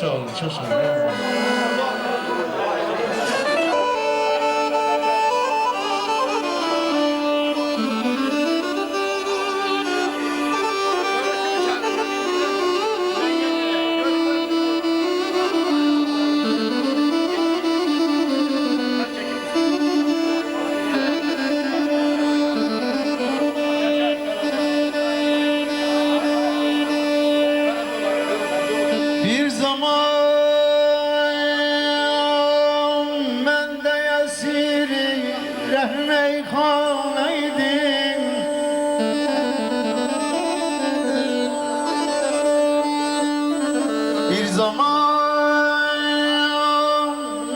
sağ olun, çok sağ olun. Bir zaman ben de esiri Rehmeyhaneydim. Bir zaman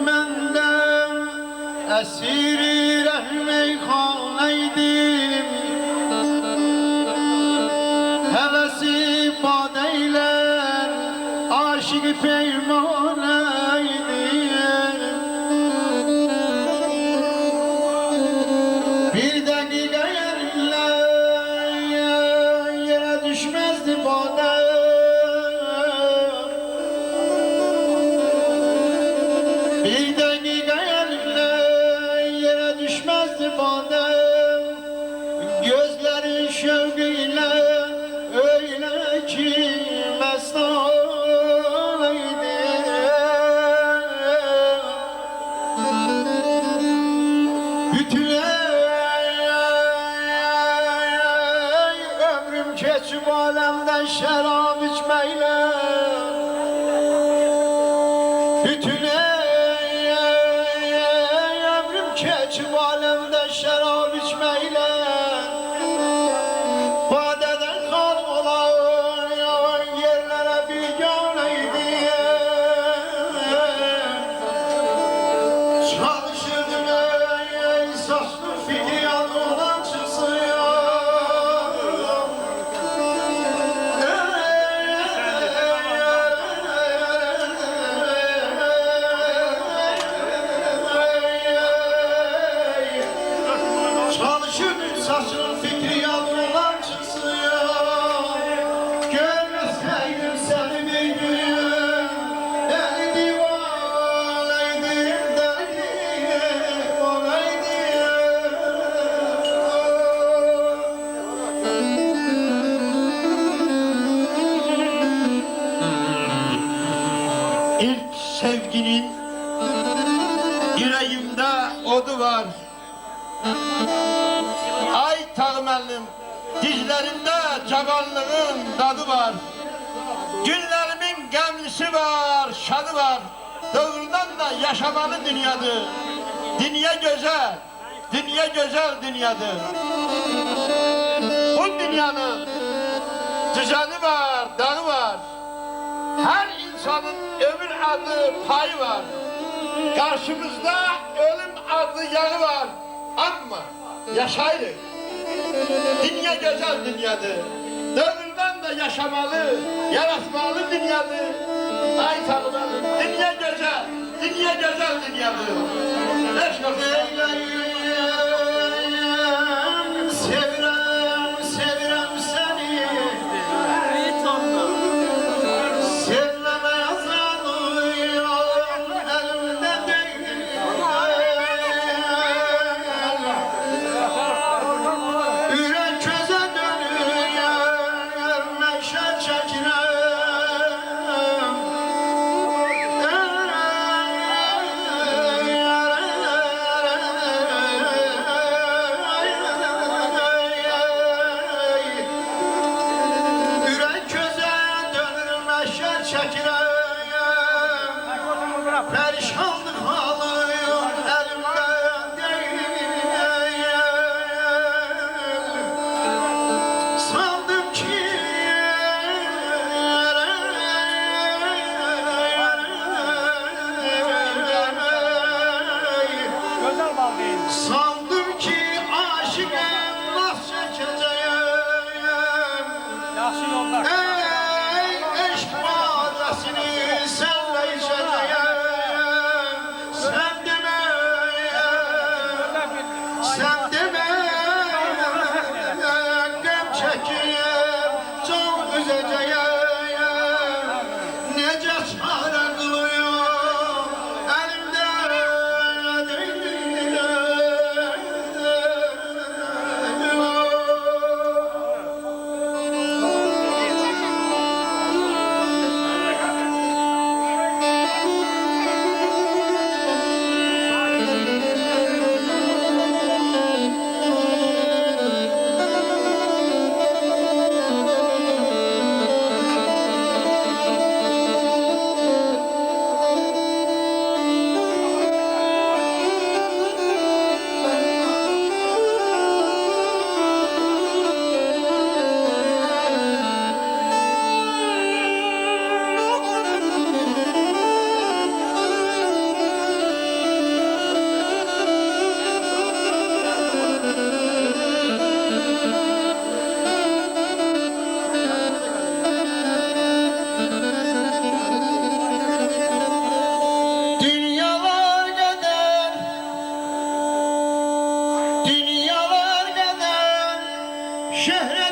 ben de esiri Rehmeyhaneydim. Hevesi badeyle aşık peymaneydim. Bir dakika yere düşmezdi bana. Bir dakika yere düşmezdi bana. Gözlerin şevkiyle öyle ki mestan. Geçip alemden şarap içmeyle bütün ömrüm geçip alemden şarap içmeyle badeden kan olan yerlere bir gönleydi. Çalışırdım soslu fikir yanından çıksın. Saçın fikri yavrular çıksın ya. Görmeseydim seni bir gün. Deli divaneydim, deli divaneydim. İlk sevginin yüreğimde odu var. Ay tağmellim, dizlerimde cavanlığın tadı var. Günlerimin gemlisi var, şadı var. Doğrudan da yaşamalı dünyadır. Dünya güzel, dünya güzel dünyadır. Bu dünyanın düzeni var, dağı var. Her insanın ömür adı payı var. Karşımızda ölüm adlı yanı var. Ama yaşayırız. Dünya güzel dünyadır. Dövrden de yaşamalı, yaratmalı dünyadır. Ay tanımalı. Dünya güzel, dünya güzel dünyadır. Sevirem, sevirem seni. Sevmeme yazanıyorum elimde değil.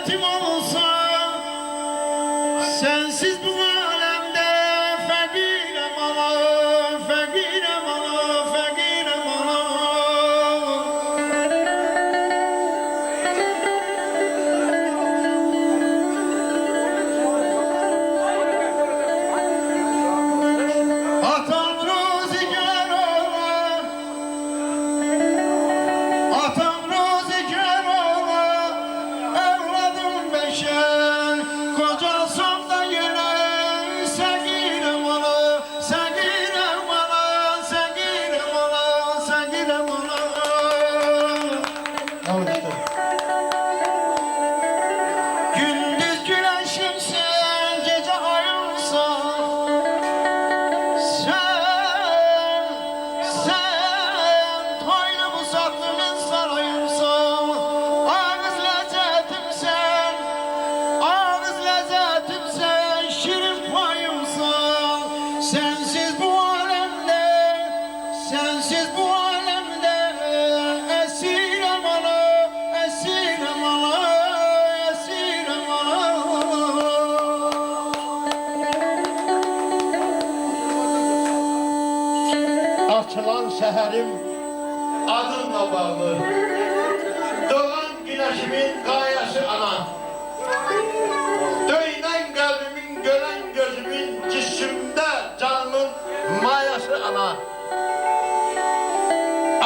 cennetim olsa, sensiz bu alemde fakirem ana, fakirem ana, fakirem ana. Atam ruzigar ola, atam ruzigar ola, evladım beşer, kocasam da yine segirem ana, segirem ana, segirem ana, segirem ana. Al işte. Gündüz güneşimsin, gece ayımsın. Sen toylu bu saklımın sarayımsın. Ağız lezzetimsen, ağız lezzetimsen, şirin payımsın. Sensiz bu alemde, sensiz bu alemde esirem ana, esirem ana, esirem ana. Açılan seherim adınla bağlı. Doğan güneşimin gayesi ana. Döyünen kalbimin, gören gözümün, cisimde canımın mayası ana.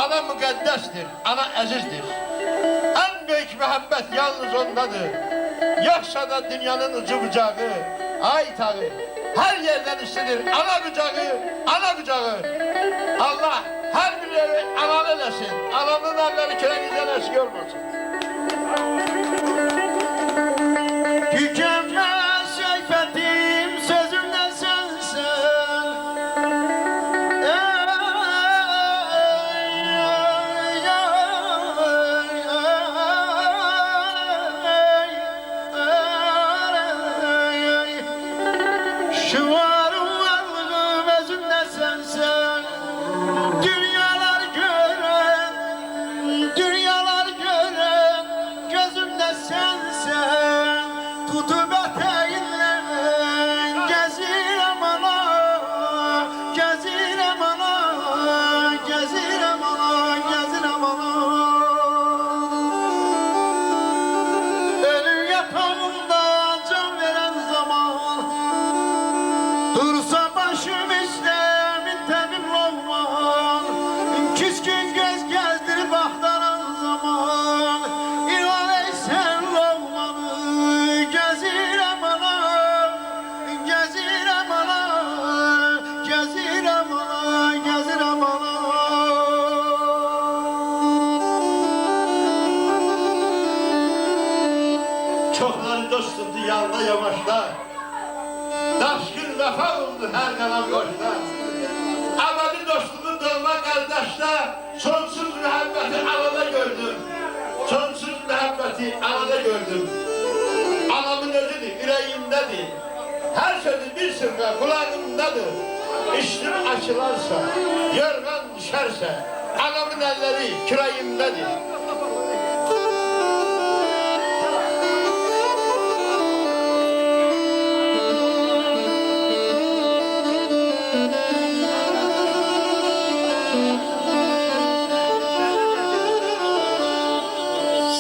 Ana müqəddəsdir, ana əzizdir. En büyük muhabbet yalnız ondadır. Yoksa da dünyanın ucu bucağı, ay tağı, her yerden istedir ana kucağı, ana kucağı. Allah her bir evi analı eləsin, ananın elleri kirenizden eski olmasın. Tükenmez seyfetim sözümden sensen. Şu varım varlığım özümden sensen. Dünyalar gören, dünyalar gören gözümde sensen. Tutup eteğinle gezirem ana, gezirem ana, gezirem ana, gezirem ana. Ölü yapağımda can veren zaman, dursa başım üstlemin temim olman. Küskün göz gezdirip ahtaran zaman, İlhan eysen olmanı. Gezirem ana, gezirem ana, gezirem ana, gezirem ana. Çokları dostumdu yanda yamaçta. Daşkın vefa oldu her kalan boşta. Abadi dostluğu doğma kardeşte, sonsuz muhabbeti anada gördüm. Sonsuz muhabbeti anada gördüm. Anamın özüdür, yüreğimdedir. Her sözü bir sırka kulağımdadır. Üstüm açılarsa, yorgan düşerse, anamın elleri küreğimdedir.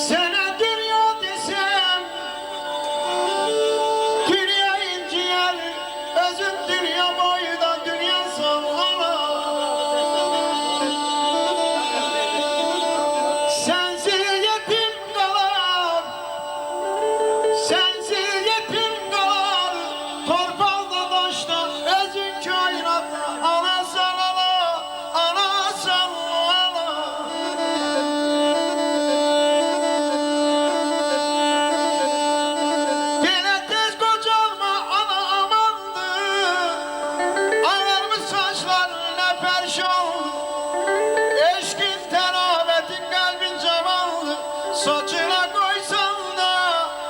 Sana dünya desem, dünya inciğer, özün dünya boyda, dünya sana. Sensiz yetim kalan, sensiz yetim kalan, torpalda taşta, özün kainatta, ana sana, ana sana. Dile tez kocalma ana amandı, ağarmış saçlarına perşan. Eşkin terabetin kalbin camanlı, saçına koysan da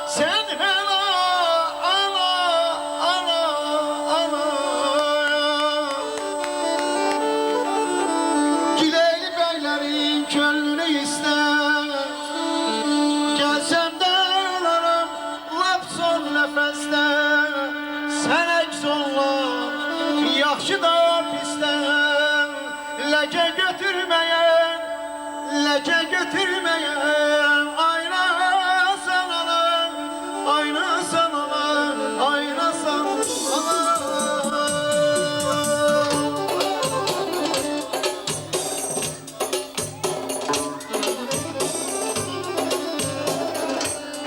sen helal. oynasan aman, oynasan aman.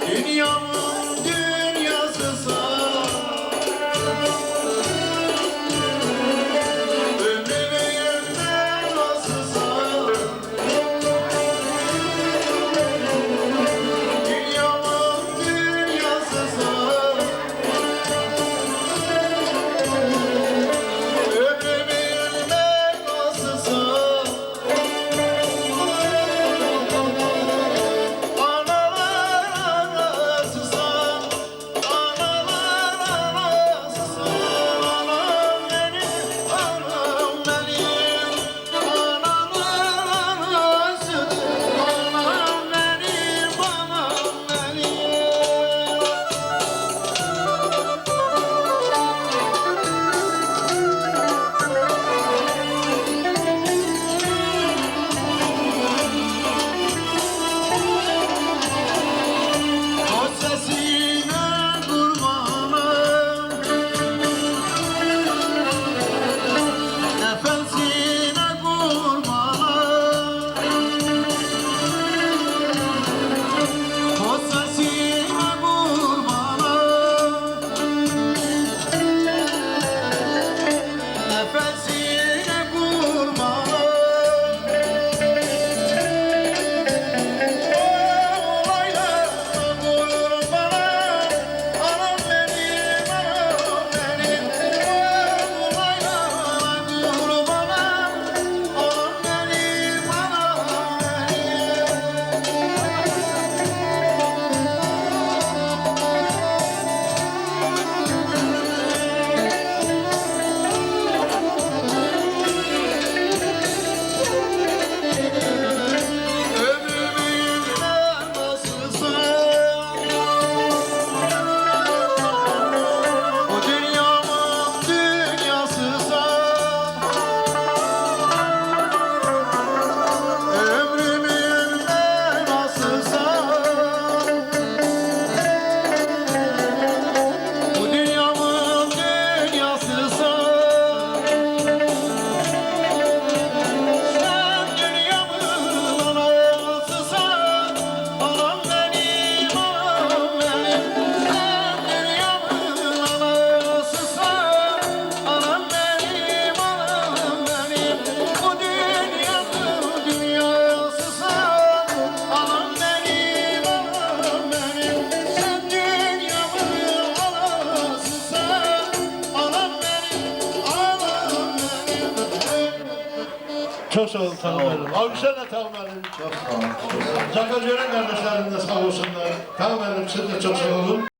Dünyamın dünyası sen, ömrümü yerden nasılsan. Dünyamın dünyası sen, ömrümü yerden nasılsan. Çok sağ olun tanımadım. Alkışlarla tanımadım. Çok sağ olun. Caka Gören kardeşlerim de sağ olsunlar. Tanımadım siz de çok sağ olun.